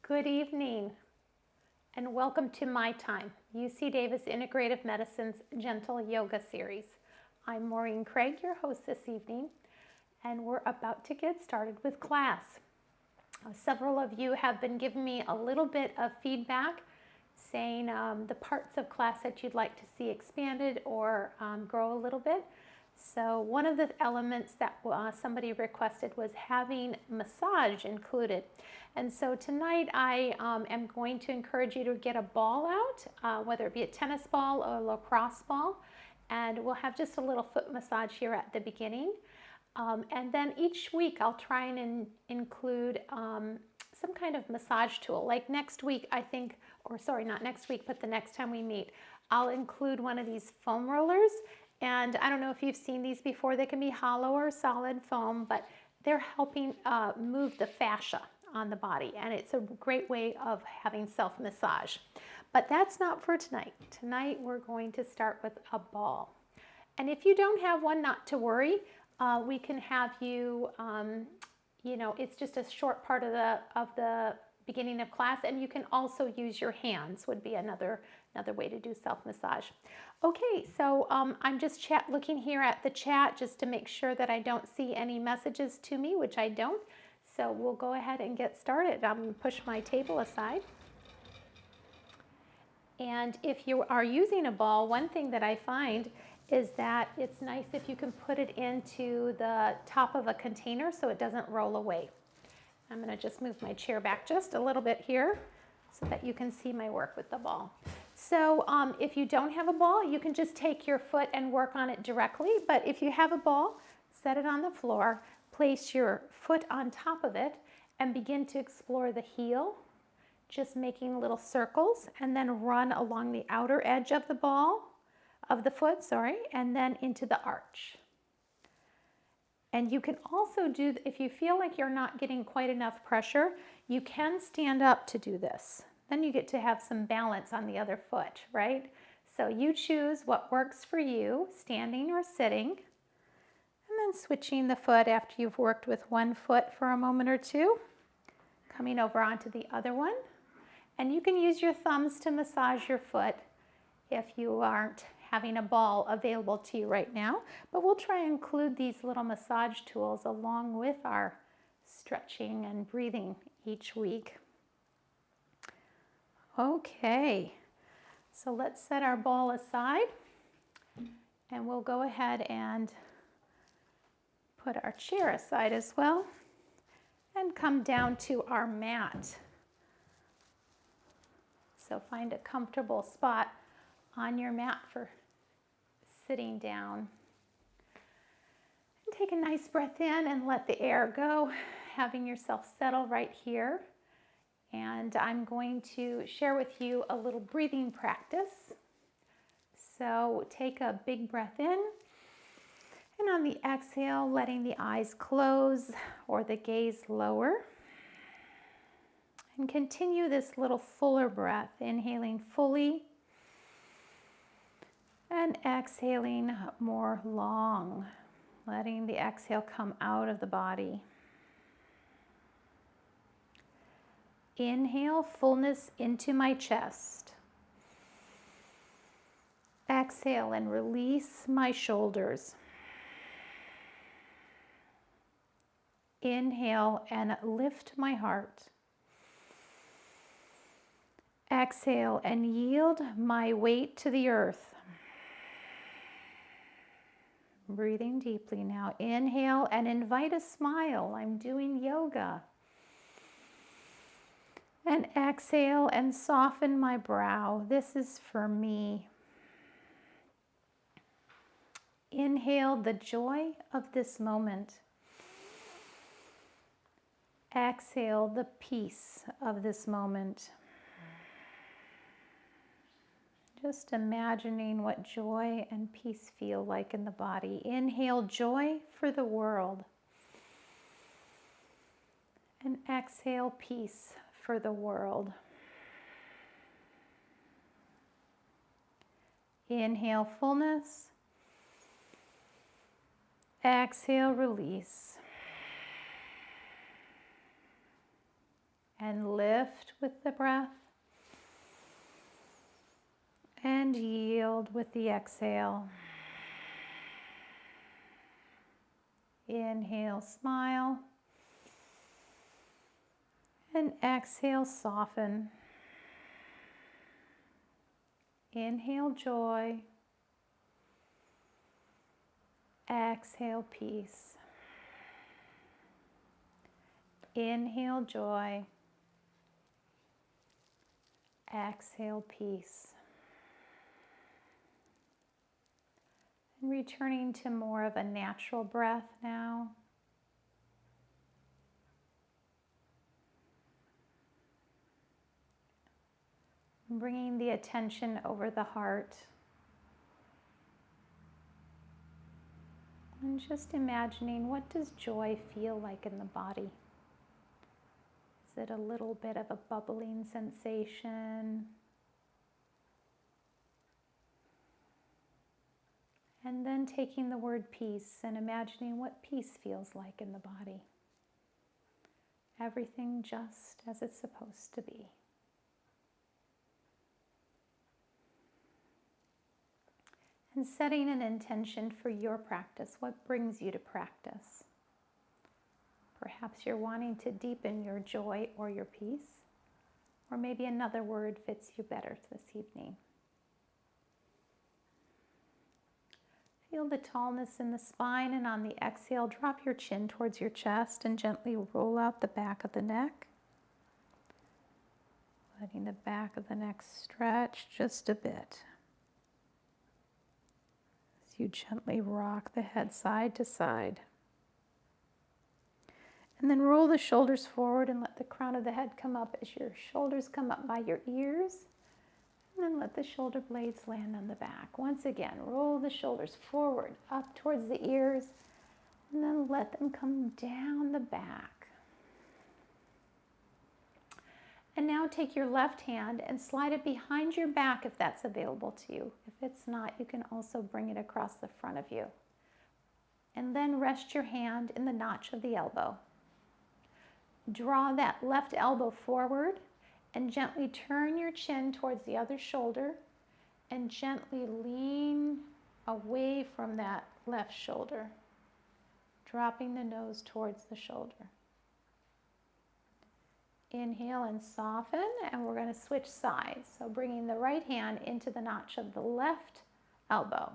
Good evening and welcome to My Time, UC Davis Integrative Medicine's Gentle Yoga Series. I'm Maureen Craig, your host this evening, and we're about to get started with class. Several of you have been giving me a little bit of feedback saying the parts of class that you'd like to see expanded or grow a little bit. So one of the elements that somebody requested was having massage included. And so tonight I am going to encourage you to get a ball out, whether it be a tennis ball or a lacrosse ball, and we'll have just a little foot massage here at the beginning. And then each week I'll try and include some kind of massage tool. Like next week, I think, or sorry, not next week, but the next time we meet, I'll include one of these foam rollers. And I don't know if you've seen these before. They can be hollow or solid foam, but they're helping move the fascia on the body. And it's a great way of having self-massage. But that's not for tonight. Tonight we're going to start with a ball. And if you don't have one, not to worry. We can have you, it's just a short part of the beginning of class, and you can also use your hands, would be another way to do self-massage. Okay, so I'm just looking here at the chat just to make sure that I don't see any messages to me, which I don't. So we'll go ahead and get started. I'm going to push my table aside. And if you are using a ball, one thing that I find is that it's nice if you can put it into the top of a container so it doesn't roll away. I'm going to just move my chair back just a little bit here so that you can see my work with the ball. So if you don't have a ball, you can just take your foot and work on it directly. But if you have a ball, set it on the floor, place your foot on top of it, and begin to explore the heel, just making little circles, and then run along the outer edge of the ball, of the foot, and then into the arch. And you can also do, if you feel like you're not getting quite enough pressure, you can stand up to do this. Then you get to have some balance on the other foot, right? So you choose what works for you, standing or sitting, and then switching the foot after you've worked with one foot for a moment or two, coming over onto the other one. And you can use your thumbs to massage your foot if you aren't having a ball available to you right now. But we'll try and include these little massage tools along with our stretching and breathing each week. Okay, so let's set our ball aside and we'll go ahead and put our chair aside as well and come down to our mat. So find a comfortable spot on your mat for sitting down. And take a nice breath in and let the air go, having yourself settle right here. And I'm going to share with you a little breathing practice. So take a big breath in, and on the exhale, letting the eyes close or the gaze lower. And continue this little fuller breath, inhaling fully and exhaling more long, letting the exhale come out of the body. Inhale, fullness into my chest. Exhale and release my shoulders. Inhale and lift my heart. Exhale and yield my weight to the earth. Breathing deeply now. Inhale and invite a smile. I'm doing yoga. And exhale and soften my brow. This is for me. Inhale the joy of this moment. Exhale the peace of this moment. Just imagining what joy and peace feel like in the body. Inhale joy for the world. And exhale peace for the world. Inhale fullness. Exhale release. and lift with the breath. And yield with the exhale. Inhale, smile. And exhale, soften. Inhale, joy. Exhale, peace. Inhale, joy. Exhale, peace. And returning to more of a natural breath now. Bringing the attention over the heart. And just imagining, what does joy feel like in the body? Is it a little bit of a bubbling sensation? And then taking the word peace and imagining what peace feels like in the body. Everything just as it's supposed to be. And setting an intention for your practice. What brings you to practice? Perhaps you're wanting to deepen your joy or your peace, or maybe another word fits you better this evening. Feel the tallness in the spine, and on the exhale, drop your chin towards your chest and gently roll out the back of the neck. Letting the back of the neck stretch just a bit. You gently rock the head side to side. And then roll the shoulders forward and let the crown of the head come up as your shoulders come up by your ears. And then let the shoulder blades land on the back. Once again, roll the shoulders forward, up towards the ears, and then let them come down the back. And now take your left hand and slide it behind your back if that's available to you. If it's not, you can also bring it across the front of you. And then rest your hand in the notch of the elbow. Draw that left elbow forward and gently turn your chin towards the other shoulder and gently lean away from that left shoulder, dropping the nose towards the shoulder. Inhale and soften, and we're going to switch sides. So bringing the right hand into the notch of the left elbow.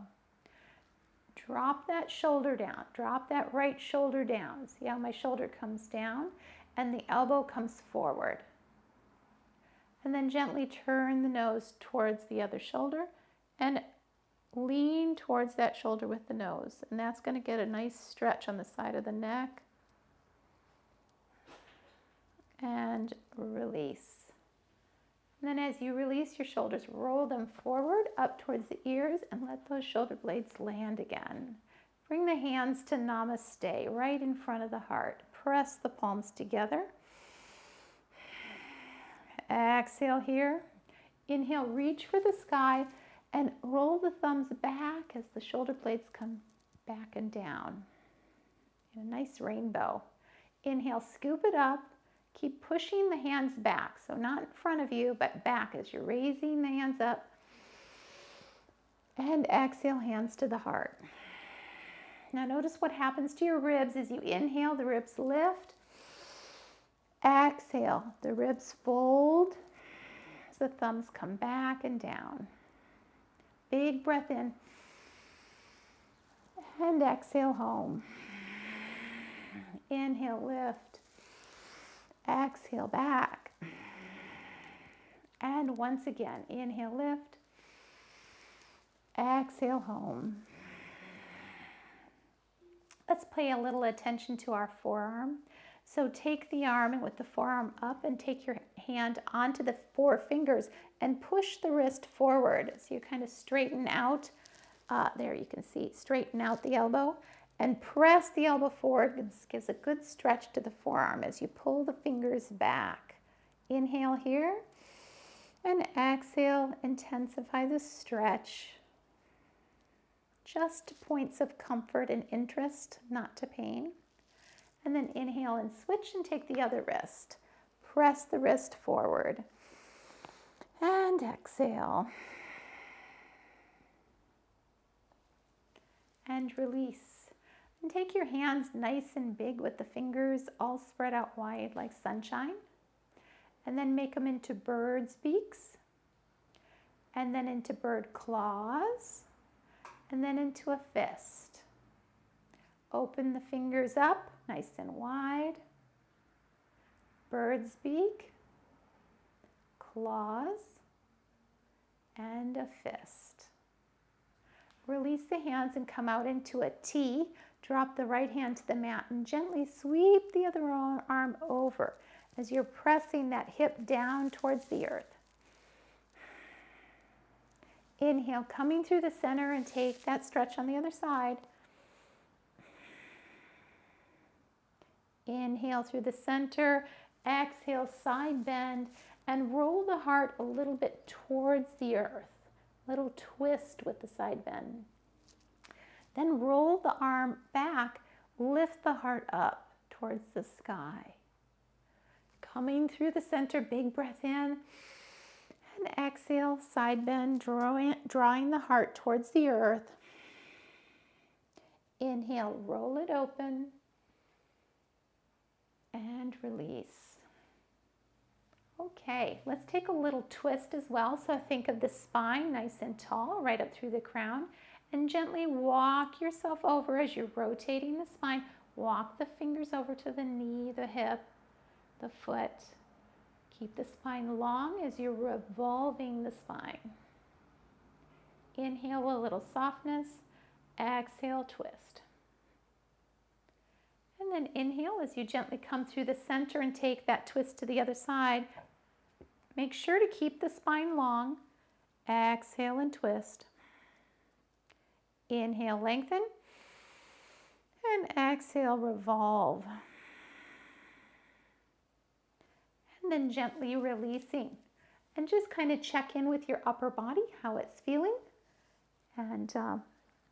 Drop that shoulder down. Drop that right shoulder down. See how my shoulder comes down and the elbow comes forward. And then gently turn the nose towards the other shoulder and lean towards that shoulder with the nose. And that's going to get a nice stretch on the side of the neck. And release. And then as you release your shoulders, roll them forward up towards the ears and let those shoulder blades land again. Bring the hands to Namaste right in front of the heart. Press the palms together. Exhale here. Inhale, reach for the sky and roll the thumbs back as the shoulder blades come back and down. In a nice rainbow. Inhale, scoop it up. Keep pushing the hands back, so not in front of you, but back as you're raising the hands up. And exhale, hands to the heart. Now notice what happens to your ribs as you inhale, the ribs lift. Exhale, the ribs fold as the thumbs come back and down. Big breath in. And exhale, home. Inhale, lift. Exhale, back. And once again, inhale, lift. Exhale, home. Let's pay a little attention to our forearm. So take the arm and with the forearm up and take your hand onto the four fingers and push the wrist forward. So you kind of straighten out, there you can see, straighten out the elbow. And press the elbow forward. This gives a good stretch to the forearm as you pull the fingers back. Inhale here. And exhale, intensify the stretch. Just to points of comfort and interest, not to pain. And then inhale and switch and take the other wrist. press the wrist forward. And exhale. And release. And take your hands nice and big with the fingers all spread out wide like sunshine. And then make them into bird's beaks. And then into bird claws. And then into a fist. Open the fingers up nice and wide. Bird's beak. Claws. And a fist. Release the hands and come out into a T. Drop the right hand to the mat and gently sweep the other arm over as you're pressing that hip down towards the earth. Inhale, coming through the center, and take that stretch on the other side. Inhale through the center, exhale, side bend, and roll the heart a little bit towards the earth. Little twist with the side bend. Then roll the arm back, lift the heart up towards the sky. Coming through the center, big breath in, and exhale, side bend, drawing the heart towards the earth. Inhale, roll it open, and release. Okay, let's take a little twist as well. So think of the spine nice and tall, right up through the crown, and gently walk yourself over as you're rotating the spine. Walk the fingers over to the knee, the hip, the foot. Keep the spine long as you're revolving the spine. Inhale a little softness, exhale, twist. And then inhale as you gently come through the center and take that twist to the other side. Make sure to keep the spine long. Exhale and twist. Inhale, lengthen. And exhale, revolve. And then gently releasing. And just kind of check in with your upper body, how it's feeling. And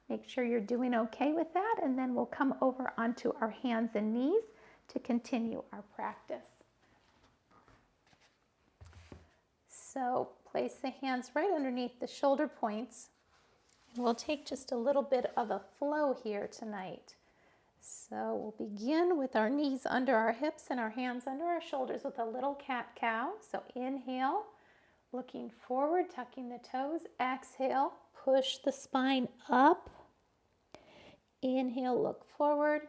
make sure you're doing okay with that. And then we'll come over onto our hands and knees to continue our practice. So place the hands right underneath the shoulder points. And we'll take just a little bit of a flow here tonight. So we'll begin with our knees under our hips and our hands under our shoulders with a little cat-cow. So inhale, looking forward, tucking the toes. Exhale, push the spine up. Inhale, look forward.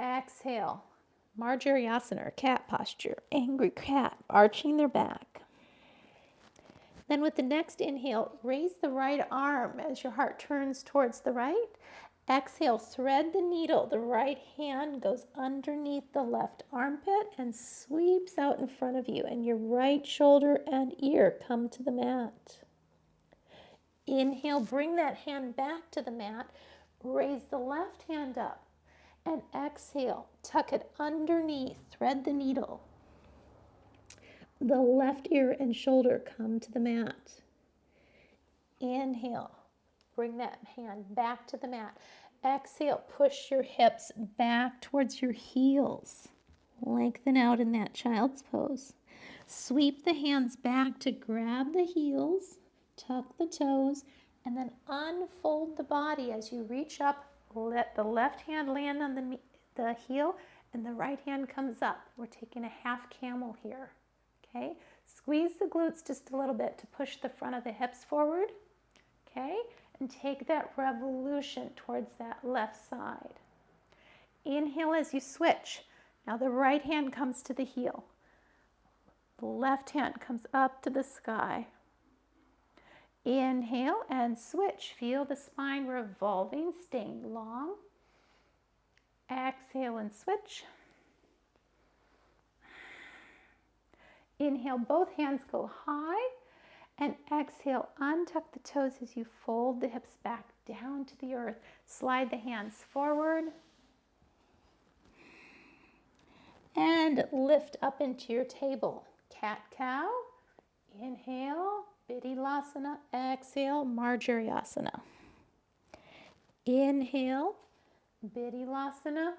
Exhale, Marjariasana, or cat posture, angry cat, arching their back. Then with the next inhale, raise the right arm as your heart turns towards the right. Exhale, thread the needle. The right hand goes underneath the left armpit and sweeps out in front of you, and your right shoulder and ear come to the mat. Inhale, bring that hand back to the mat. Raise the left hand up. And exhale, tuck it underneath, thread the needle. The left ear and shoulder come to the mat. Inhale, bring that hand back to the mat. Exhale, push your hips back towards your heels. Lengthen out in that child's pose. Sweep the hands back to grab the heels, tuck the toes, and then unfold the body as you reach up. Let the left hand land on the heel and the right hand comes up. We're taking a half camel here, okay? Squeeze the glutes just a little bit to push the front of the hips forward, okay? And take that revolution towards that left side. Inhale as you switch. Now the right hand comes to the heel. The left hand comes up to the sky. Inhale and switch. Feel the spine revolving, staying long. Exhale and switch. Inhale, both hands go high. And exhale, untuck the toes as you fold the hips back down to the earth. Slide the hands forward. And lift up into your table. Cat-cow. Inhale. Vidyalasana, exhale, Marjariasana. Inhale, Vidyalasana,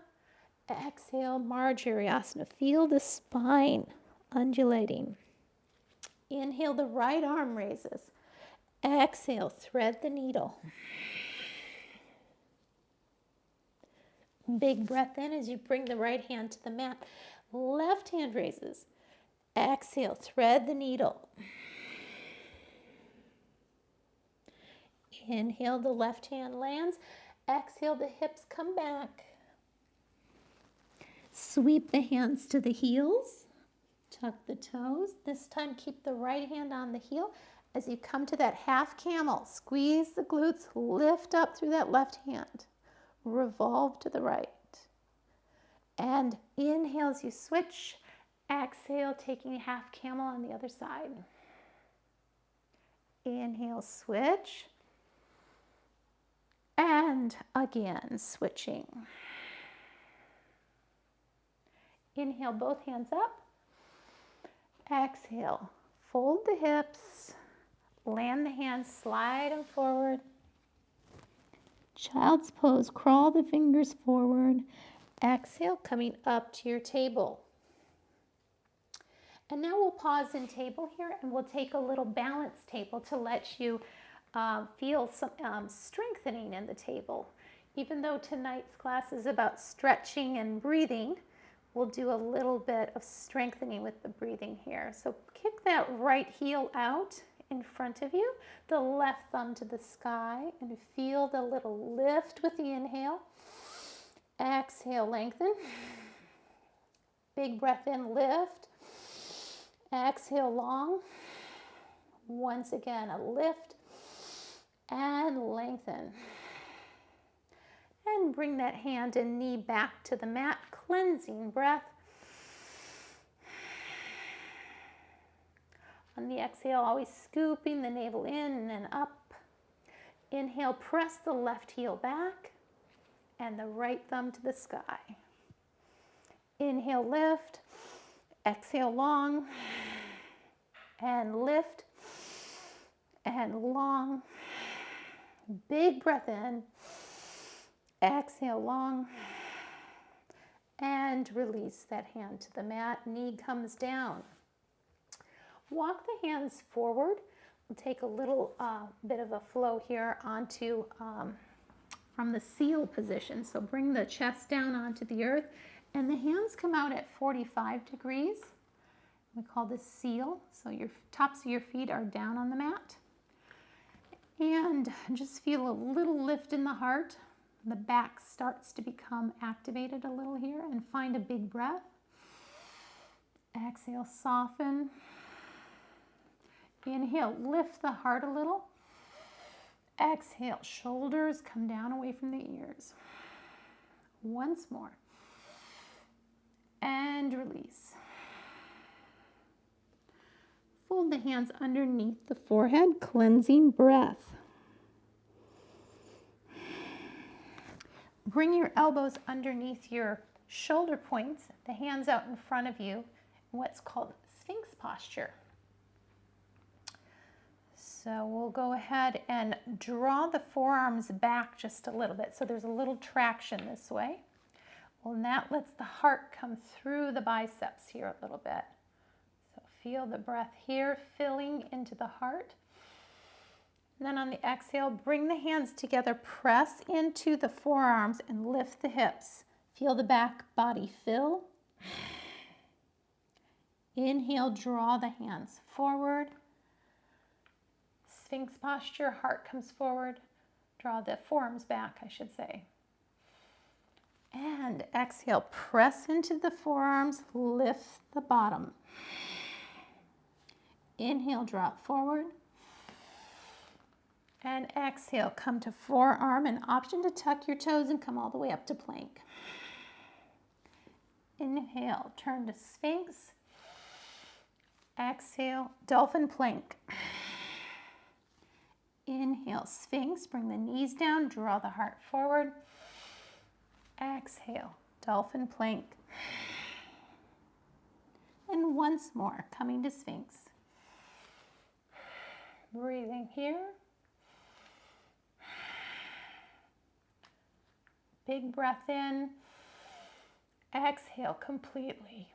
Exhale, Marjariasana. Feel the spine undulating. Inhale, the right arm raises. Exhale, thread the needle. Big breath in as you bring the right hand to the mat. Left hand raises. Exhale, thread the needle. Inhale, the left hand lands. Exhale, the hips come back. Sweep the hands to the heels. Tuck the toes. This time, keep the right hand on the heel. As you come to that half camel, squeeze the glutes, lift up through that left hand. Revolve to the right. And inhale as you switch. Exhale, taking half camel on the other side. Inhale, switch. And again, switching. Inhale, both hands up. Exhale, fold the hips. Land the hands, slide them forward. Child's pose, crawl the fingers forward. Exhale, coming up to your table. And now we'll pause in table here and we'll take a little balance table to let you feel some strengthening in the table. Even though tonight's class is about stretching and breathing, we'll do a little bit of strengthening with the breathing here. So kick that right heel out in front of you, the left thumb to the sky, and feel the little lift with the inhale. Exhale, lengthen. Big breath in, lift. Exhale, long. Once again, a lift and lengthen. And bring that hand and knee back to the mat, cleansing breath. On the exhale, always scooping the navel in and up. Inhale, press the left heel back and the right thumb to the sky. Inhale, lift. Exhale, long. And lift. And long. Big breath in. Exhale, long. And release that hand to the mat. Knee comes down. Walk the hands forward. We'll take a little bit of a flow here onto from the seal position. So bring the chest down onto the earth and the hands come out at 45 degrees. We call this seal. So your tops of your feet are down on the mat. And just feel a little lift in the heart. The back starts to become activated a little here, and find a big breath. Exhale, soften. Inhale, lift the heart a little. Exhale, shoulders come down away from the ears. Once more. And release. Fold the hands underneath the forehead, cleansing breath. Bring your elbows underneath your shoulder points, the hands out in front of you, in what's called Sphinx posture. So we'll go ahead and draw the forearms back just a little bit. So there's a little traction this way. Well, and that lets the heart come through the biceps here a little bit. So feel the breath here filling into the heart. And then on the exhale, bring the hands together, press into the forearms and lift the hips. Feel the back body fill. Inhale, draw the hands forward. Sphinx posture, heart comes forward. Draw the forearms back, I should say. And exhale, press into the forearms, lift the bottom. Inhale, drop forward. And exhale, come to forearm, an option to tuck your toes and come all the way up to plank. Inhale, turn to Sphinx. Exhale, dolphin plank. Inhale, Sphinx, bring the knees down, draw the heart forward. Exhale, dolphin plank. And once more, coming to Sphinx. Breathing here. Big breath in. Exhale completely.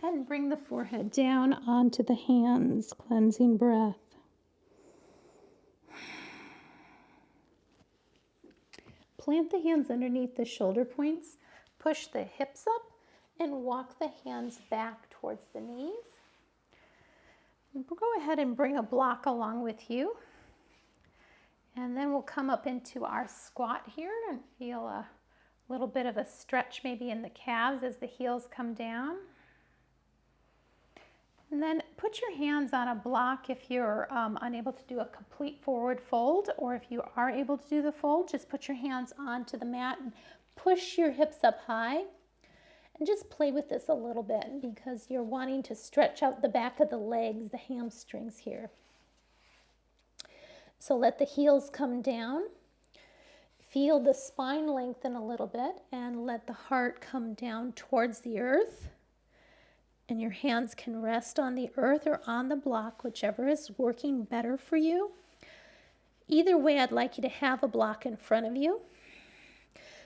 And bring the forehead down onto the hands, cleansing breath. Plant the hands underneath the shoulder points, push the hips up, and walk the hands back towards the knees. Go ahead and bring a block along with you. And then we'll come up into our squat here and feel a little bit of a stretch maybe in the calves as the heels come down. And then put your hands on a block if you're unable to do a complete forward fold, or if you are able to do the fold, just put your hands onto the mat and push your hips up high. And just play with this a little bit because you're wanting to stretch out the back of the legs, the hamstrings here. So let the heels come down. Feel the spine lengthen a little bit and let the heart come down towards the earth. And your hands can rest on the earth or on the block, whichever is working better for you. Either way, I'd like you to have a block in front of you.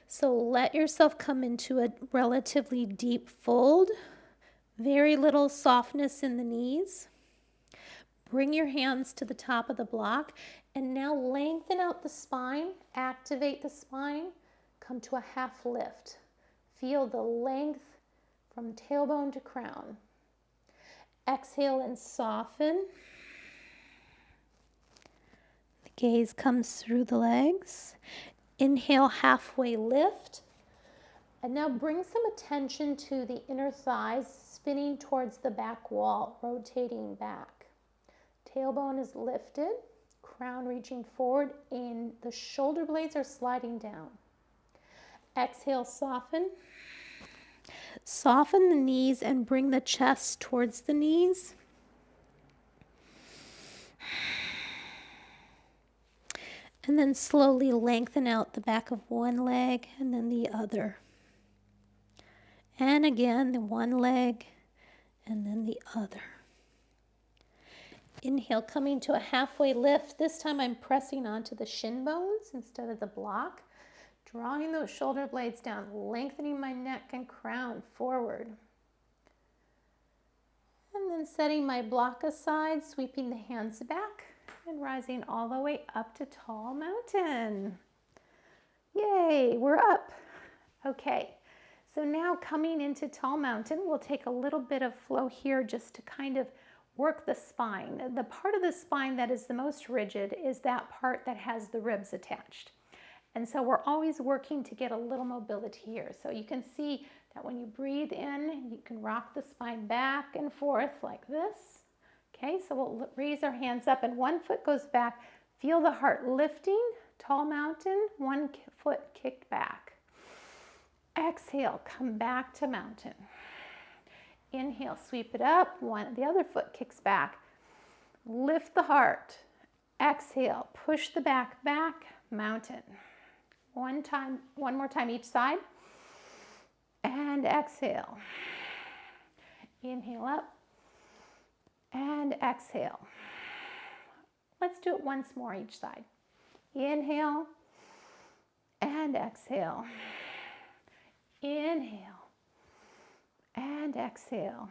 So let yourself come into a relatively deep fold. Very little softness in the knees. Bring your hands to the top of the block and now lengthen out the spine, activate the spine, come to a half lift. Feel the length from tailbone to crown. Exhale and soften. The gaze comes through the legs. Inhale, halfway lift. And now bring some attention to the inner thighs, spinning towards the back wall, rotating back. Tailbone is lifted, crown reaching forward, and the shoulder blades are sliding down. Exhale, soften. Soften the knees and bring the chest towards the knees. And then slowly lengthen out the back of one leg and then the other. And again, the one leg and then the other. Inhale, coming to a halfway lift. This time I'm pressing onto the shin bones instead of the block. Drawing those shoulder blades down, lengthening my neck and crown forward. And then setting my block aside, sweeping the hands back and rising all the way up to tall mountain. Yay, we're up. Okay, so now coming into tall mountain, we'll take a little bit of flow here just to kind of work the spine. The part of the spine that is the most rigid is that part that has the ribs attached. And so we're always working to get a little mobility here. So you can see that when you breathe in, you can rock the spine back and forth like this. Okay, so we'll raise our hands up and one foot goes back. Feel the heart lifting, tall mountain, one foot kicked back. Exhale, come back to mountain. Inhale, sweep it up, the other foot kicks back. Lift the heart. Exhale, push the back, mountain. One more time each side. And exhale. Inhale up. And exhale. Let's do it once more each side. Inhale. And exhale. Inhale. And exhale.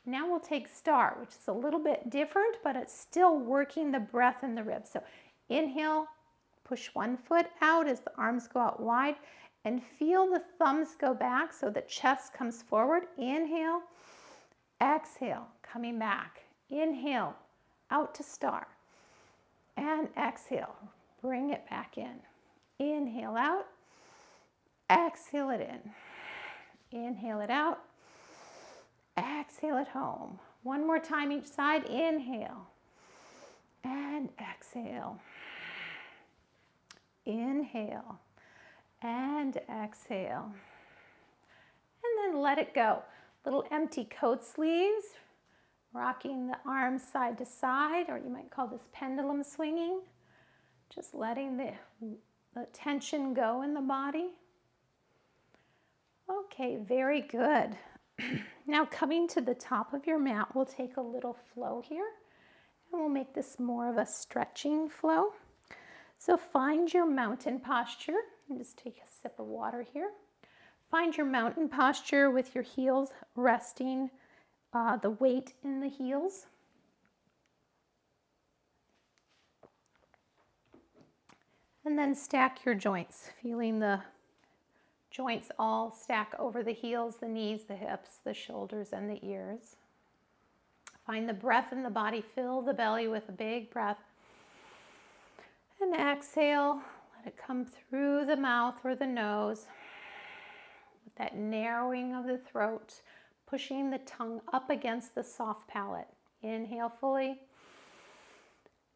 Now we'll take star, which is a little bit different, but it's still working the breath in the ribs. So inhale. Push one foot out as the arms go out wide and feel the thumbs go back so the chest comes forward. Inhale, exhale, coming back. Inhale, out to star. And exhale, bring it back in. Inhale out, exhale it in. Inhale it out, exhale it home. One more time each side. Inhale and exhale. Inhale and exhale. And then let it go. Little empty coat sleeves, rocking the arms side to side, or you might call this pendulum swinging. Just letting the tension go in the body. Okay, very good. Now coming to the top of your mat, we'll take a little flow here, and we'll make this more of a stretching flow. So find your mountain posture. And just take a sip of water here. Find your mountain posture with your heels resting, the weight in the heels. And then stack your joints, feeling the joints all stack over the heels, the knees, the hips, the shoulders, and the ears. Find the breath in the body. Fill the belly with a big breath. And exhale. Let it come through the mouth or the nose. With that narrowing of the throat, pushing the tongue up against the soft palate. Inhale fully.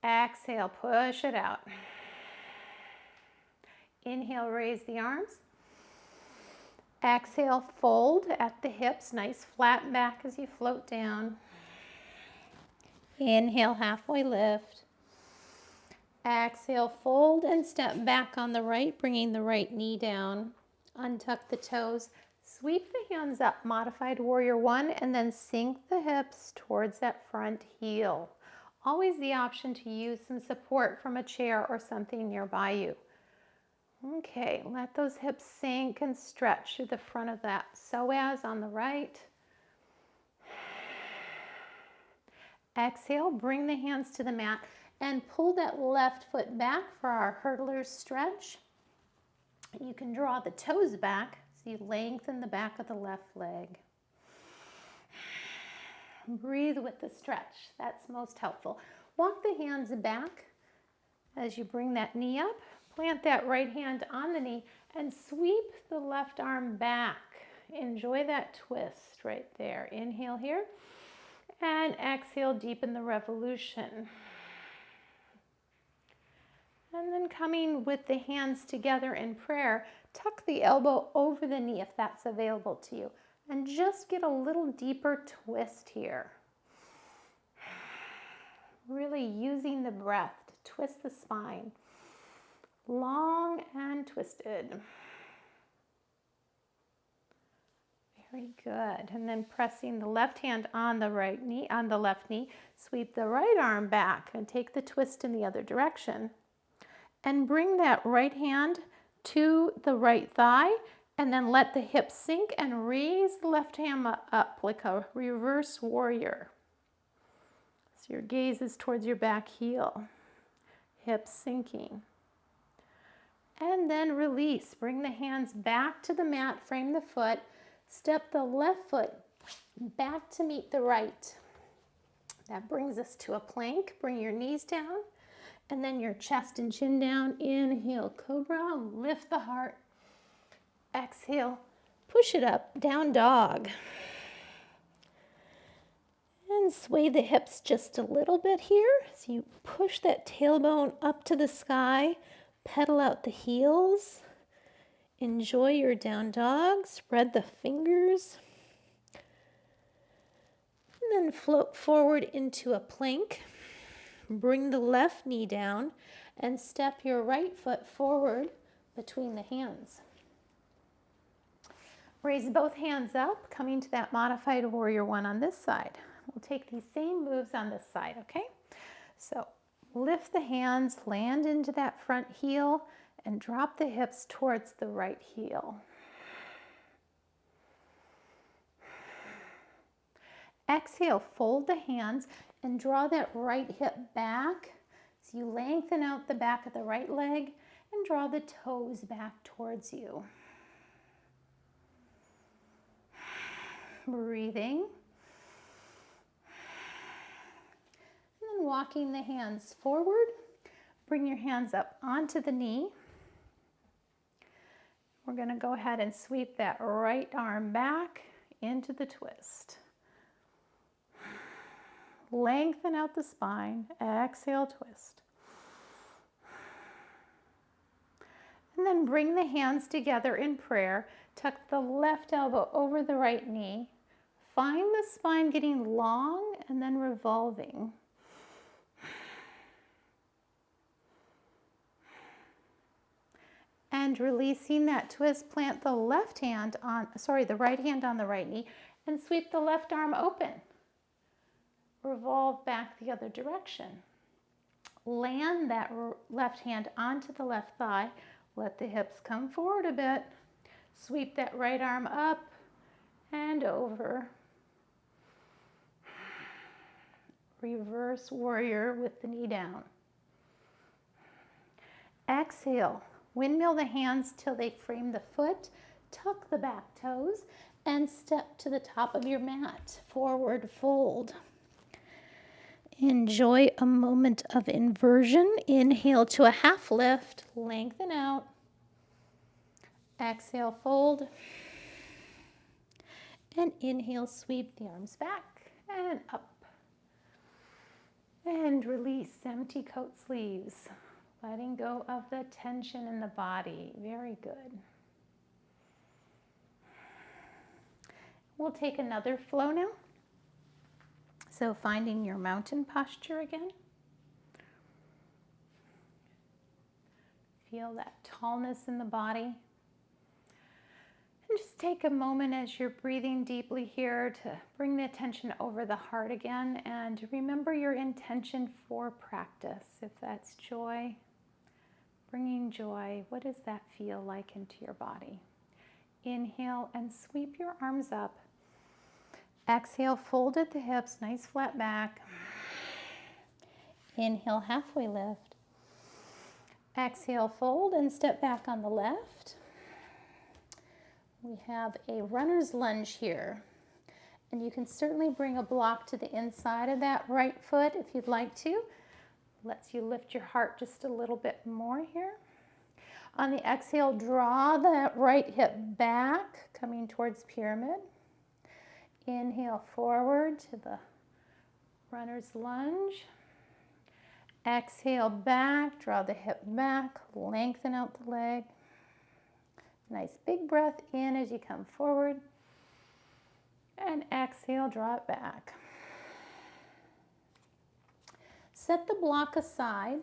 Exhale, push it out. Inhale, raise the arms. Exhale, fold at the hips, nice flat back as you float down. Inhale, halfway lift. Exhale, fold and step back on the right, bringing the right knee down. Untuck the toes, sweep the hands up, modified warrior one, and then sink the hips towards that front heel. Always the option to use some support from a chair or something nearby you. Okay, let those hips sink and stretch through the front of that psoas on the right. Exhale, bring the hands to the mat and pull that left foot back for our hurdler's stretch. You can draw the toes back so you lengthen the back of the left leg. Breathe with the stretch. That's most helpful. Walk the hands back as you bring that knee up. Plant that right hand on the knee and sweep the left arm back. Enjoy that twist right there. Inhale here and exhale, deepen the revolution. And then coming with the hands together in prayer, tuck the elbow over the knee if that's available to you. And just get a little deeper twist here. Really using the breath to twist the spine. Long and twisted. Very good. And then pressing the left hand on the right knee, on the left knee, sweep the right arm back and take the twist in the other direction. And bring that right hand to the right thigh and then let the hips sink and raise the left hand up like a reverse warrior. So your gaze is towards your back heel, hips sinking. And then release. Bring the hands back to the mat, frame the foot, step the left foot back to meet the right. That brings us to a plank. Bring your knees down and then your chest and chin down. Inhale, cobra, lift the heart. Exhale, push it up, down dog. And sway the hips just a little bit here. So you push that tailbone up to the sky. Pedal out the heels. Enjoy your down dog. Spread the fingers. And then float forward into a plank. Bring the left knee down and step your right foot forward between the hands. Raise both hands up, coming to that modified warrior one on this side. We'll take these same moves on this side, okay? So lift the hands, land into that front heel, and drop the hips towards the right heel. Exhale, fold the hands and draw that right hip back. So you lengthen out the back of the right leg and draw the toes back towards you. Breathing. And then walking the hands forward. Bring your hands up onto the knee. We're going to go ahead and sweep that right arm back into the twist. Lengthen out the spine. Exhale, twist. And then bring the hands together in prayer. Tuck the left elbow over the right knee. Find the spine getting long and then revolving. And releasing that twist, plant the right hand on the right knee and sweep the left arm open. Revolve back the other direction. Land that left hand onto the left thigh. Let the hips come forward a bit. Sweep that right arm up and over. Reverse warrior with the knee down. Exhale. Windmill the hands till they frame the foot. Tuck the back toes and step to the top of your mat. Forward fold. Enjoy a moment of inversion. Inhale to a half lift. Lengthen out. Exhale, fold. And inhale, sweep the arms back and up. And release, empty coat sleeves. Letting go of the tension in the body. Very good. We'll take another flow now. So finding your mountain posture again. Feel that tallness in the body. And just take a moment as you're breathing deeply here to bring the attention over the heart again, and remember your intention for practice. If that's joy, bringing joy, what does that feel like into your body? Inhale and sweep your arms up. Exhale, fold at the hips, nice flat back. Inhale, halfway lift. Exhale, fold and step back on the left. We have a runner's lunge here. And you can certainly bring a block to the inside of that right foot if you'd like to. Lets you lift your heart just a little bit more here. On the exhale, draw that right hip back, coming towards pyramid. Inhale forward to the runner's lunge. Exhale back, draw the hip back, lengthen out the leg. Nice big breath in as you come forward. And exhale, draw it back. Set the block aside,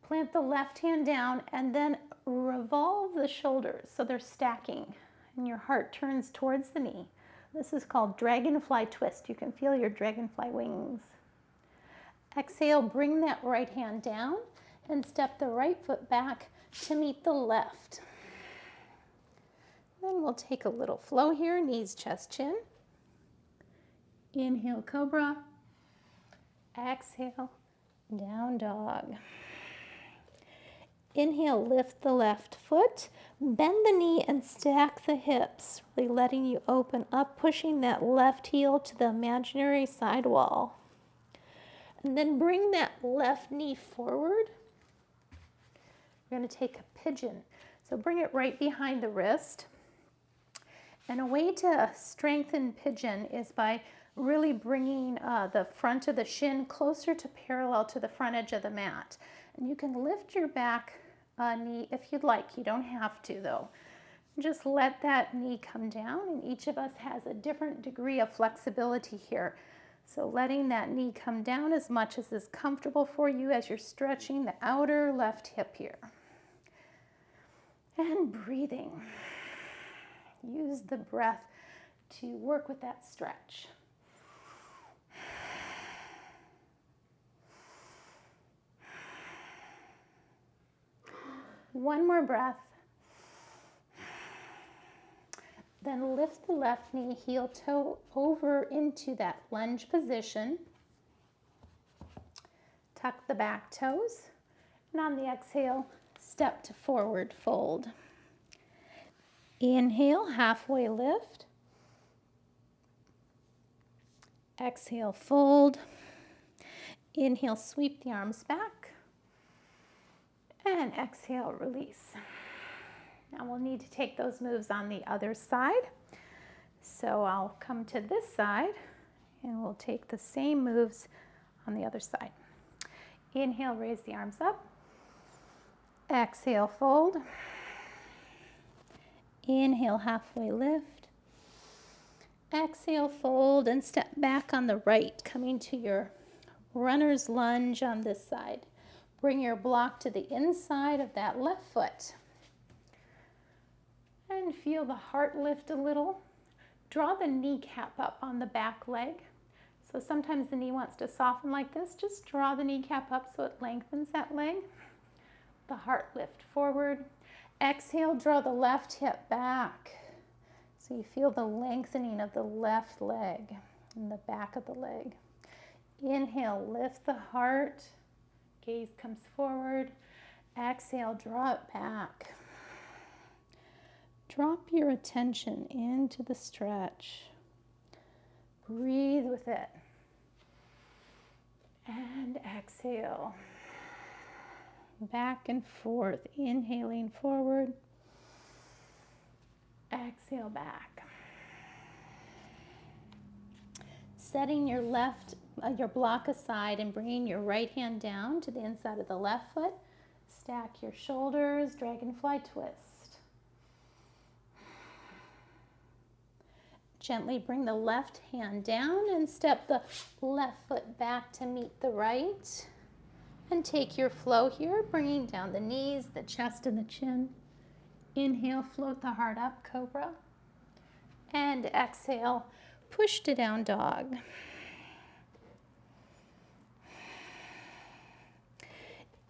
plant the left hand down, and then revolve the shoulders so they're stacking and your heart turns towards the knee. This is called dragonfly twist. You can feel your dragonfly wings. Exhale, bring that right hand down and step the right foot back to meet the left. Then we'll take a little flow here, knees, chest, chin. Inhale, cobra. Exhale, down dog. Inhale, lift the left foot, bend the knee and stack the hips, really letting you open up, pushing that left heel to the imaginary side wall. And then bring that left knee forward. We're going to take a pigeon. So bring it right behind the wrist. And a way to strengthen pigeon is by really bringing the front of the shin closer to parallel to the front edge of the mat. And you can lift your back knee if you'd like. You don't have to though. Just let that knee come down, and each of us has a different degree of flexibility here. So letting that knee come down as much as is comfortable for you as you're stretching the outer left hip here. And breathing. Use the breath to work with that stretch. One more breath. Then lift the left knee, heel toe over into that lunge position. Tuck the back toes. And on the exhale, step to forward fold. Inhale, halfway lift. Exhale, fold. Inhale, sweep the arms back. And exhale, release. Now we'll need to take those moves on the other side. So I'll come to this side and we'll take the same moves on the other side. Inhale, raise the arms up. Exhale, fold. Inhale, halfway lift. Exhale, fold and step back on the right, coming to your runner's lunge on this side. Bring your block to the inside of that left foot. And feel the heart lift a little. Draw the kneecap up on the back leg. So sometimes the knee wants to soften like this. Just draw the kneecap up so it lengthens that leg. The heart lift forward. Exhale, draw the left hip back. So you feel the lengthening of the left leg and the back of the leg. Inhale, lift the heart. Gaze comes forward. Exhale, draw it back. Drop your attention into the stretch. Breathe with it. And exhale. Back and forth, inhaling forward. Exhale back. Setting your your block aside and bringing your right hand down to the inside of the left foot. Stack your shoulders, dragonfly twist. Gently bring the left hand down and step the left foot back to meet the right. And take your flow here, bringing down the knees, the chest, and the chin. Inhale, float the heart up, cobra. And exhale, push to down dog.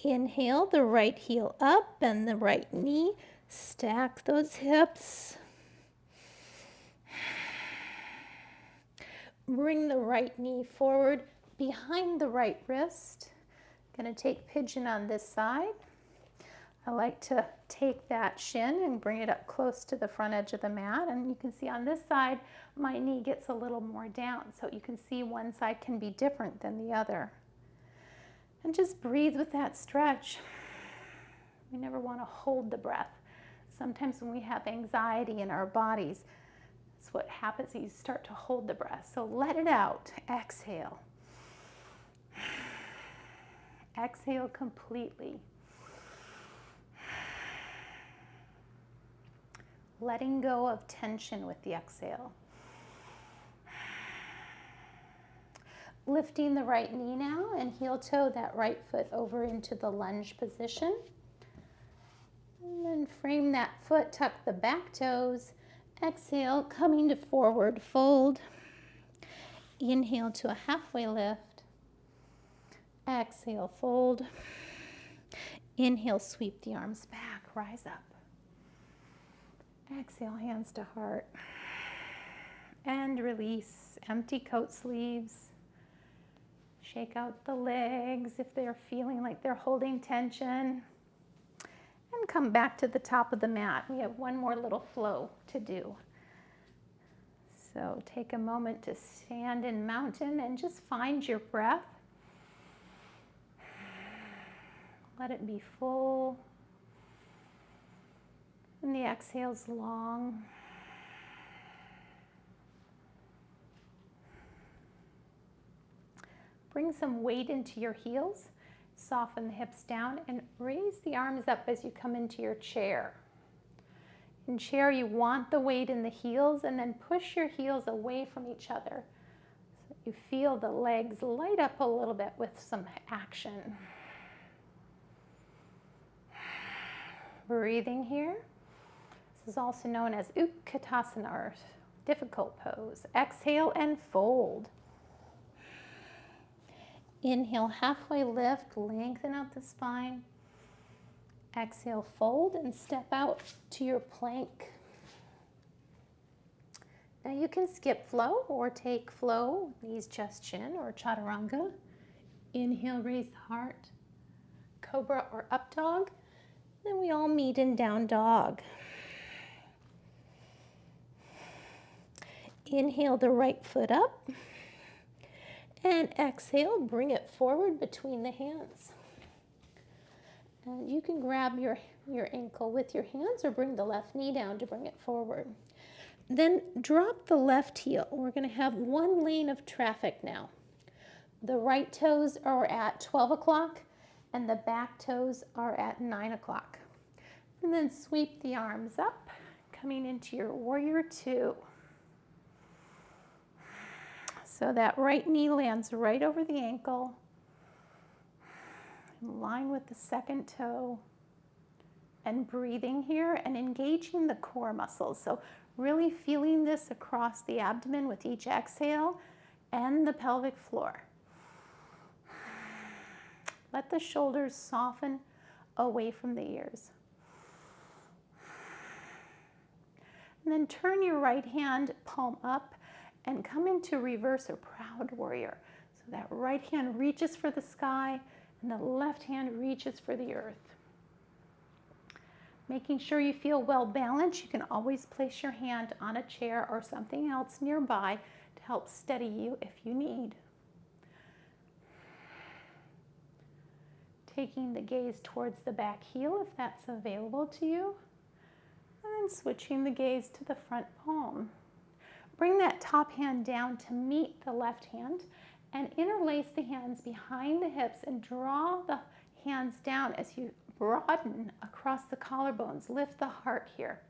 Inhale, the right heel up and the right knee. Stack those hips. Bring the right knee forward behind the right wrist. Going to take pigeon on this side. I like to take that shin and bring it up close to the front edge of the mat. And you can see on this side, my knee gets a little more down. So you can see one side can be different than the other. And just breathe with that stretch. We never want to hold the breath. Sometimes when we have anxiety in our bodies, that's what happens. You start to hold the breath. So let it out. Exhale. Exhale completely. Letting go of tension with the exhale. Lifting the right knee now and heel toe that right foot over into the lunge position. And then frame that foot, tuck the back toes. Exhale, coming to forward fold. Inhale to a halfway lift. Exhale, fold. Inhale, sweep the arms back, rise up. Exhale, hands to heart. And release, empty coat sleeves. Shake out the legs if they're feeling like they're holding tension. And come back to the top of the mat. We have one more little flow to do. So take a moment to stand in mountain and just find your breath. Let it be full. And the exhale's long. Bring some weight into your heels. Soften the hips down and raise the arms up as you come into your chair. In chair, you want the weight in the heels and then push your heels away from each other. So you feel the legs light up a little bit with some action. Breathing here. This is also known as Utkatasana, or difficult pose. Exhale and fold. Inhale, halfway lift, lengthen out the spine. Exhale, fold and step out to your plank. Now you can skip flow or take flow, knees, chest, chin, or chaturanga. Inhale, raise the heart. Cobra or up dog. Then we all meet in down dog. Inhale the right foot up. And exhale, bring it forward between the hands. And you can grab your ankle with your hands or bring the left knee down to bring it forward. Then drop the left heel. We're going to have one lane of traffic now. The right toes are at 12 o'clock and the back toes are at 9 o'clock. And then sweep the arms up, coming into your warrior two. So that right knee lands right over the ankle, in line with the second toe, and breathing here and engaging the core muscles. So really feeling this across the abdomen with each exhale and the pelvic floor. Let the shoulders soften away from the ears. And then turn your right hand palm up and come into reverse or proud warrior. So that right hand reaches for the sky and the left hand reaches for the earth. Making sure you feel well balanced, you can always place your hand on a chair or something else nearby to help steady you if you need. Taking the gaze towards the back heel if that's available to you, and switching the gaze to the front palm. Bring that top hand down to meet the left hand and interlace the hands behind the hips and draw the hands down as you broaden across the collarbones. Lift the heart here.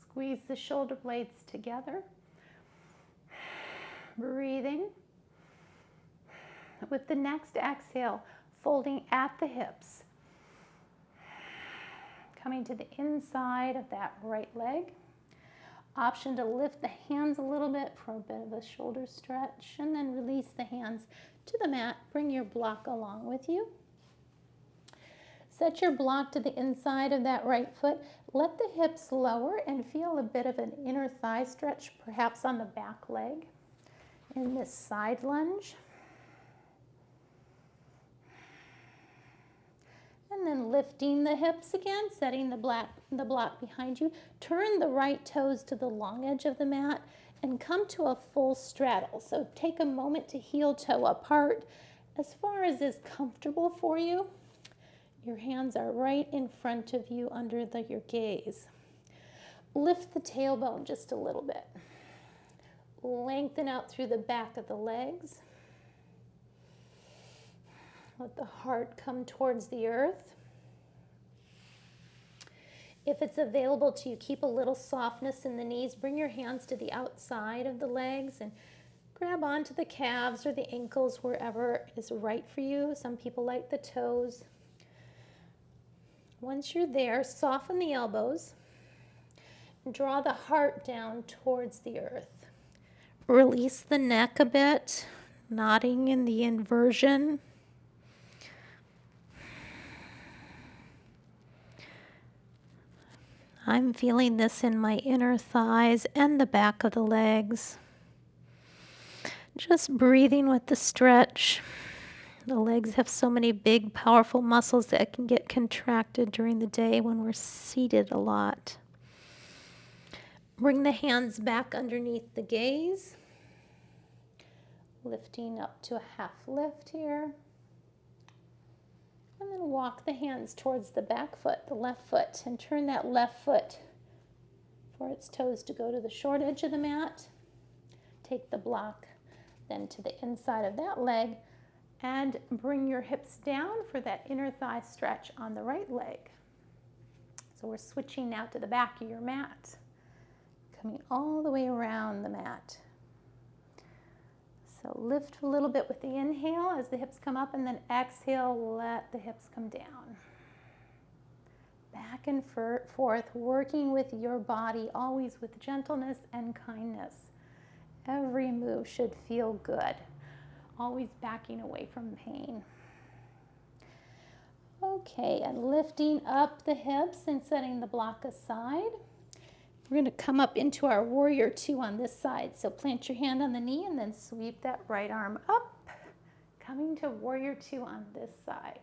Squeeze the shoulder blades together. Breathing. With the next exhale, folding at the hips. Coming to the inside of that right leg. Option to lift the hands a little bit for a bit of a shoulder stretch, and then release the hands to the mat. Bring your block along with you. Set your block to the inside of that right foot. Let the hips lower and feel a bit of an inner thigh stretch, perhaps on the back leg in this side lunge. And then lifting the hips again, setting the block behind you. Turn the right toes to the long edge of the mat and come to a full straddle. So take a moment to heel toe apart as far as is comfortable for you. Your hands are right in front of you under your gaze. Lift the tailbone just a little bit. Lengthen out through the back of the legs. Let the heart come towards the earth. If it's available to you, keep a little softness in the knees. Bring your hands to the outside of the legs and grab onto the calves or the ankles, wherever is right for you. Some people like the toes. Once you're there, soften the elbows. Draw the heart down towards the earth. Release the neck a bit, nodding in the inversion. I'm feeling this in my inner thighs and the back of the legs. Just breathing with the stretch. The legs have so many big, powerful muscles that can get contracted during the day when we're seated a lot. Bring the hands back underneath the gaze. Lifting up to a half lift here. And then walk the hands towards the back foot, the left foot, and turn that left foot for its toes to go to the short edge of the mat. Take the block then to the inside of that leg and bring your hips down for that inner thigh stretch on the right leg. So we're switching now to the back of your mat, coming all the way around the mat. So lift a little bit with the inhale as the hips come up, and then exhale, let the hips come down. Back and forth, working with your body, always with gentleness and kindness. Every move should feel good, always backing away from pain. Okay, and lifting up the hips and setting the block aside. We're going to come up into our warrior two on this side. So plant your hand on the knee and then sweep that right arm up. Coming to warrior two on this side.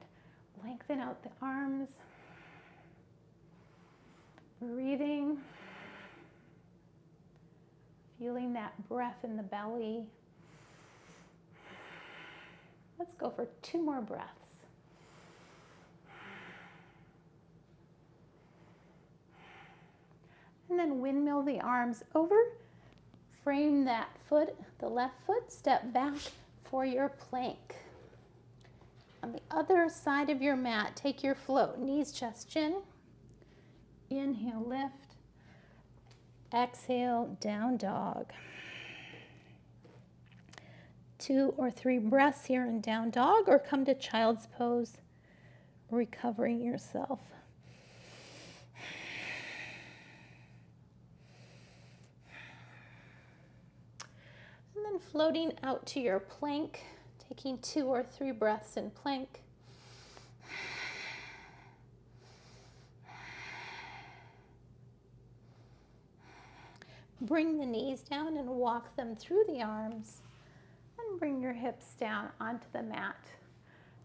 Lengthen out the arms. Breathing. Feeling that breath in the belly. Let's go for 2 more breaths. And then windmill the arms over, frame that foot, the left foot, step back for your plank. On the other side of your mat, take your float, knees, chest, chin. Inhale, lift. Exhale, down dog. 2 or 3 breaths here in down dog, or come to child's pose, recovering yourself. And floating out to your plank, taking 2 or 3 breaths in plank. Bring the knees down and walk them through the arms. And bring your hips down onto the mat.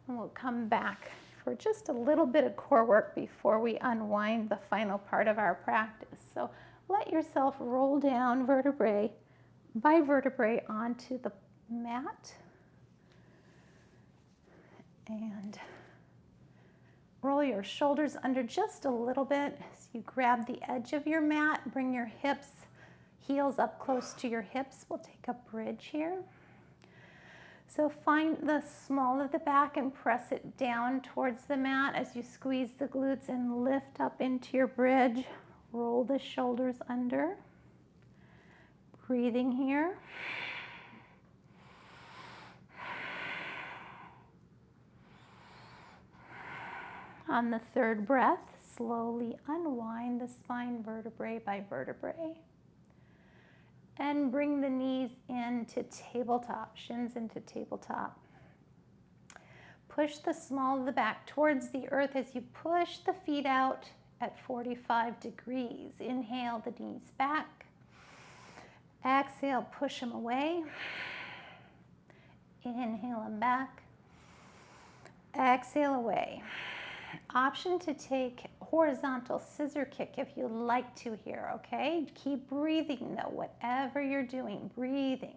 And we'll come back for just a little bit of core work before we unwind the final part of our practice. So let yourself roll down vertebrae by vertebrae onto the mat. And roll your shoulders under just a little bit. So you grab the edge of your mat, bring your hips, heels up close to your hips. We'll take a bridge here. So find the small of the back and press it down towards the mat as you squeeze the glutes and lift up into your bridge. Roll the shoulders under. Breathing here. On the third breath, slowly unwind the spine vertebrae by vertebrae. And bring the knees into tabletop, shins into tabletop. Push the small of the back towards the earth as you push the feet out at 45 degrees. Inhale the knees back. Exhale, push them away. Inhale them back. Exhale away. Option to take horizontal scissor kick if you'd like to here, okay? Keep breathing though, whatever you're doing, breathing.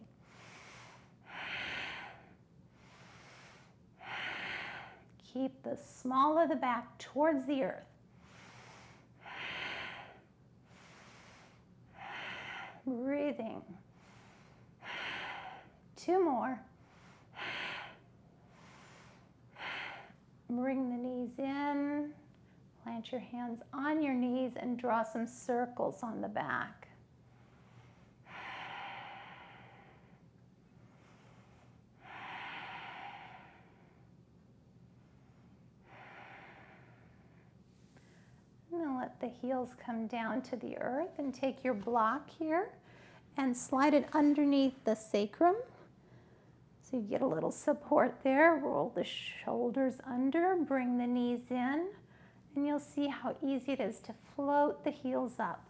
Keep the small of the back towards the earth. Breathing. 2 more. Bring the knees in, plant your hands on your knees and draw some circles on the back. And then let the heels come down to the earth and take your block here and slide it underneath the sacrum. So you get a little support there. Roll the shoulders under, bring the knees in, and you'll see how easy it is to float the heels up.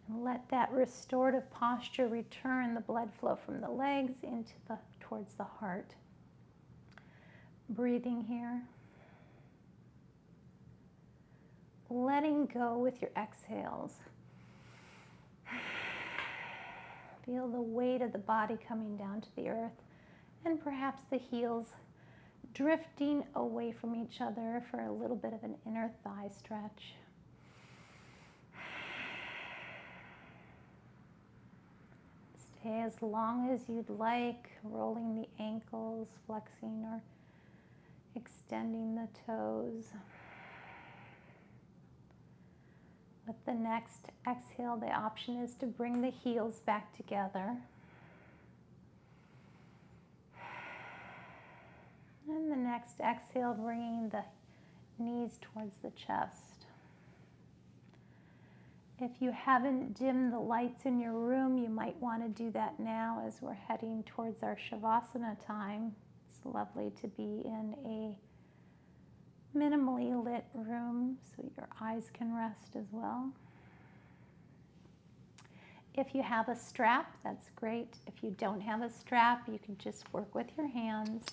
And let that restorative posture return the blood flow from the legs towards the heart. Breathing here. Letting go with your exhales. Feel the weight of the body coming down to the earth. And perhaps the heels drifting away from each other for a little bit of an inner thigh stretch. Stay as long as you'd like, rolling the ankles, flexing or extending the toes. With the next exhale, the option is to bring the heels back together. And the next exhale, bringing the knees towards the chest. If you haven't dimmed the lights in your room, you might want to do that now as we're heading towards our Shavasana time. It's lovely to be in a minimally lit room so your eyes can rest as well. If you have a strap, that's great. If you don't have a strap, you can just work with your hands.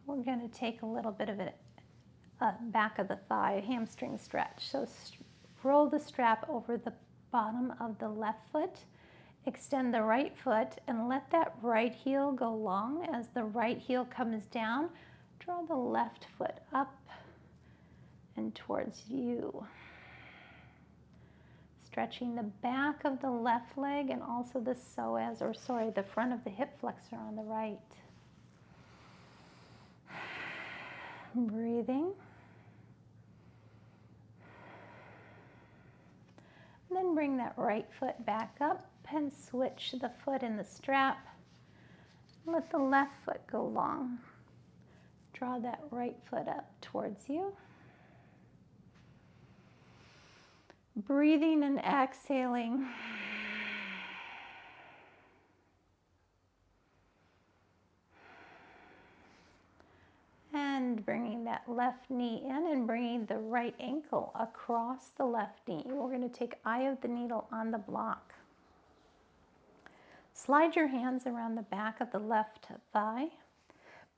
We're going to take a little bit of a back of the thigh, a hamstring stretch. So roll the strap over the bottom of the left foot, extend the right foot, and let that right heel go long. As the right heel comes down, draw the left foot up and towards you. Stretching the back of the left leg and also the the front of the hip flexor on the right. Breathing. And then bring that right foot back up and switch the foot in the strap. Let the left foot go long. Draw that right foot up towards you. Breathing and exhaling. And bringing that left knee in and bringing the right ankle across the left knee. We're going to take eye of the needle on the block. Slide your hands around the back of the left thigh.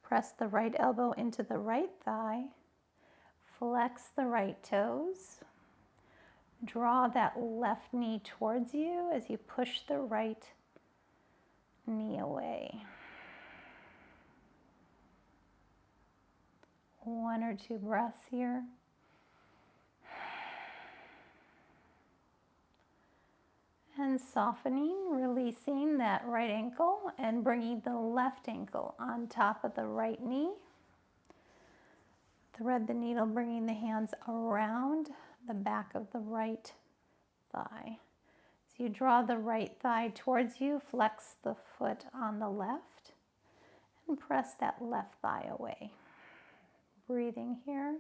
Press the right elbow into the right thigh. Flex the right toes. Draw that left knee towards you as you push the right knee away. 1 or 2 breaths here. And softening, releasing that right ankle and bringing the left ankle on top of the right knee. Thread the needle, bringing the hands around the back of the right thigh. So you draw the right thigh towards you, flex the foot on the left, and press that left thigh away. Breathing here.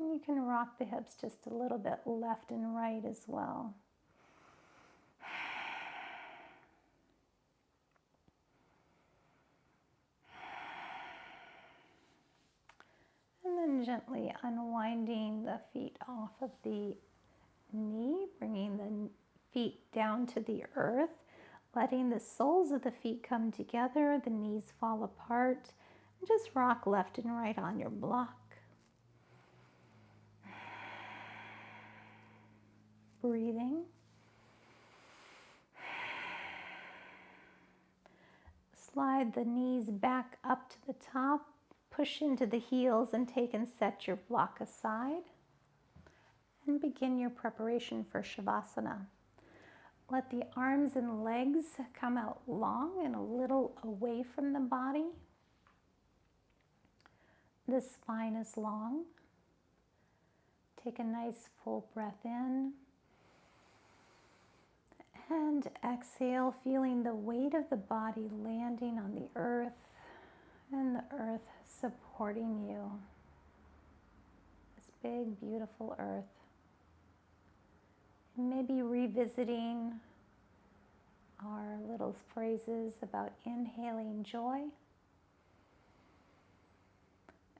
You can rock the hips just a little bit left and right as well. And then gently unwinding the feet off of the knee, bringing the feet down to the earth, letting the soles of the feet come together, the knees fall apart, and just rock left and right on your block. Breathing. Slide the knees back up to the top, push into the heels and take and set your block aside. And begin your preparation for Shavasana. Let the arms and legs come out long and a little away from the body. The spine is long. Take a nice full breath in. And exhale, feeling the weight of the body landing on the earth and the earth supporting you. This big, beautiful earth. And maybe revisiting our little phrases about inhaling joy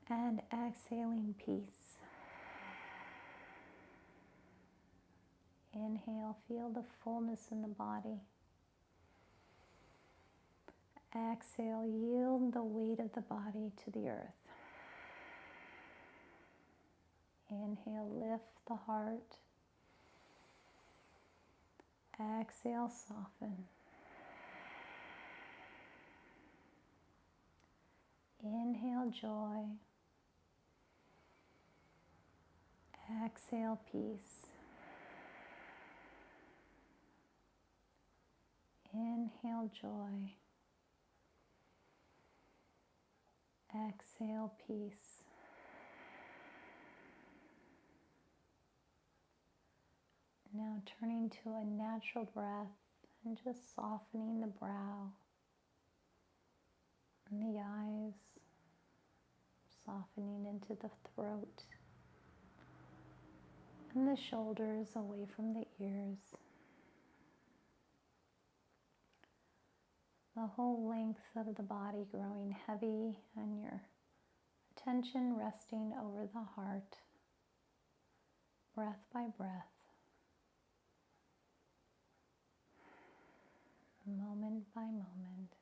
and exhaling peace. Inhale, feel the fullness in the body. Exhale, yield the weight of the body to the earth. Inhale, lift the heart. Exhale, soften. Inhale, joy. Exhale, peace. Inhale, joy. Exhale, peace. Now turning to a natural breath and just softening the brow and the eyes, softening into the throat and the shoulders away from the ears. The whole length of the body growing heavy and your attention resting over the heart, breath by breath, moment by moment.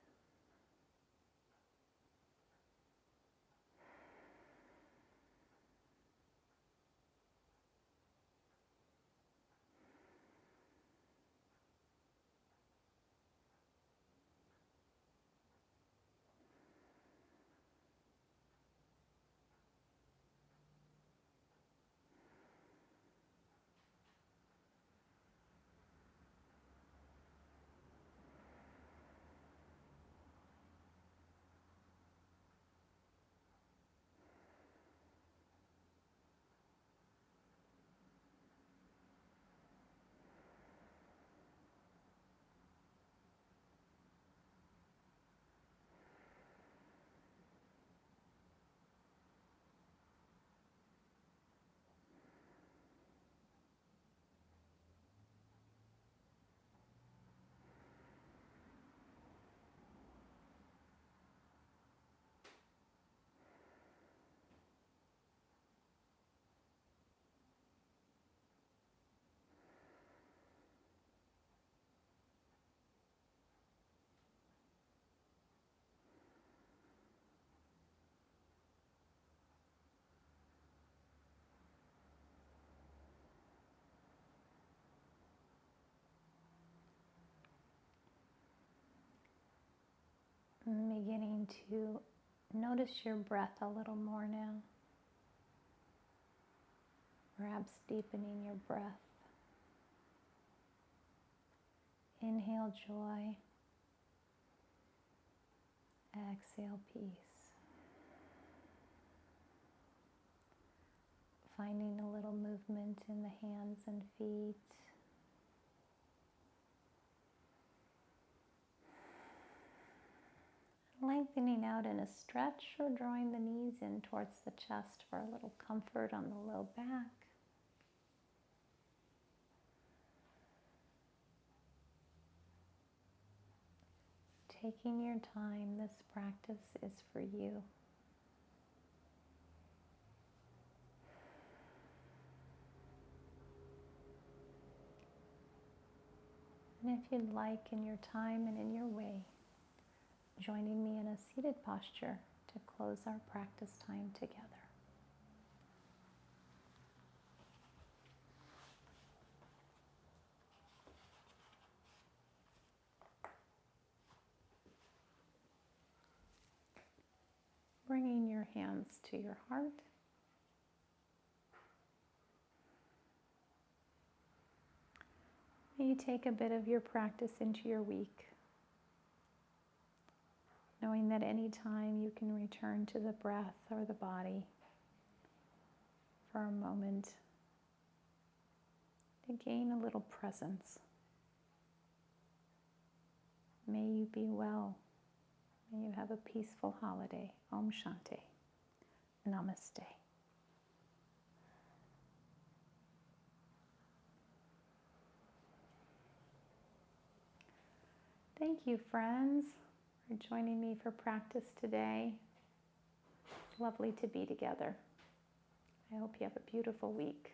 Beginning to notice your breath a little more now. Perhaps deepening your breath. Inhale joy. Exhale peace. Finding a little movement in the hands and feet. Lengthening out in a stretch or drawing the knees in towards the chest for a little comfort on the low back. Taking your time, this practice is for you. And if you'd like, in your time and in your way, joining me in a seated posture to close our practice time together. Bringing your hands to your heart. May you take a bit of your practice into your week, knowing that any time you can return to the breath or the body for a moment to gain a little presence. May you be well. May you have a peaceful holiday. Om Shanti. Namaste. Thank you, friends, for joining me for practice today. It's lovely to be together. I hope you have a beautiful week.